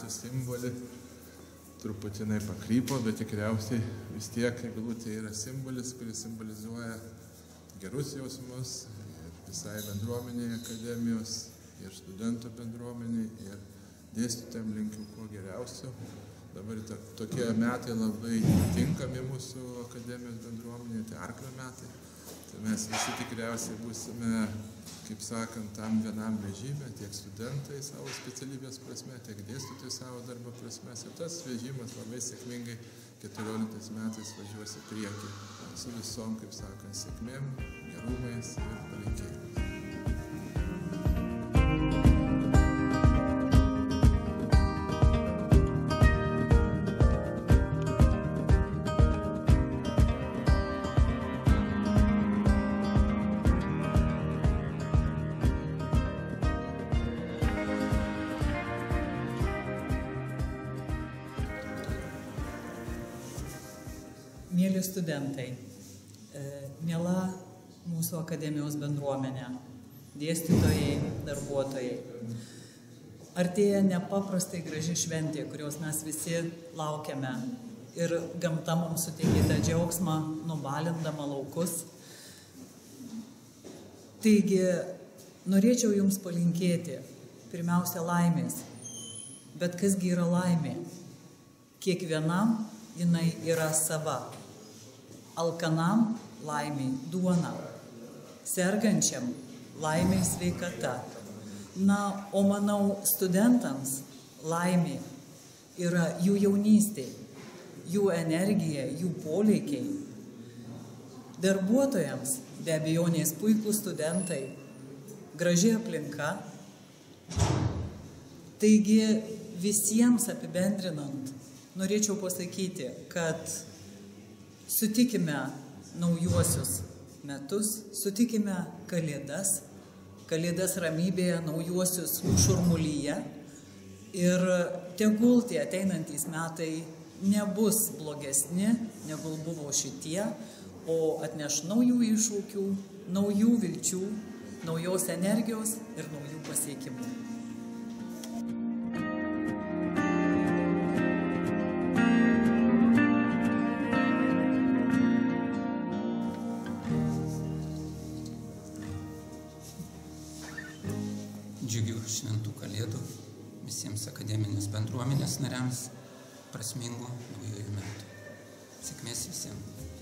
metų simbolį. Truputinai pakrypo, bet tikriausiai vis tiek eglutė yra simbolis, kuris simbolizuoja gerus jausmus ir visai bendruomeniai akademijos, ir studentų bendruomeniai, ir dėstytojams linkiu kuo geriausio. Dabar tokie metai labai tinkami mūsų akademijos bendruomeniai, tai arklio metai. Tai mes visi tikriausiai būsime, kaip sakant, tam vienam vežime, tiek studentai savo specialybės prasme, tiek dėstytojai savo darbo prasme. Ir tas vežimas labai sėkmingai 14 metais važiuos į priekį su visom, kaip sakant, sėkmėm, gerumais ir palinkėjimais. Mėly studentai, miela mūsų akademijos bendruomenė, dėstytojai, darbuotojai. Artėja nepaprastai graži šventė, kurios mes visi laukiame. Ir gamta mums suteikė tą džiaugsmą, nubalindama laukus. Taigi, norėčiau jums palinkėti pirmiausia laimės. Bet kasgi yra laimė? Kiekvienam jinai yra sava. Alkanam laimiai duona, sergančiam laimiai sveikata. Na, o manau, studentams laimė yra jų jaunystė, jų energija, jų poreikiai. Darbuotojams be abejonės puikūs studentai, graži aplinka. Taigi visiems apibendrinant, norėčiau pasakyti, kad sutikime naujuosius metus, sutikime kalėdas ramybėje, naujuosius šurmulyje ir tegul tie ateinantys metai nebus blogesni, negu buvo šitie, o atneš naujų iššūkių, naujų vilčių, naujos energijos ir naujų pasiekimų. Džiugių šventų kalėdų visiems akademinės bendruomenės nariams, prasmingų naujųjų metų. Sėkmės visiems.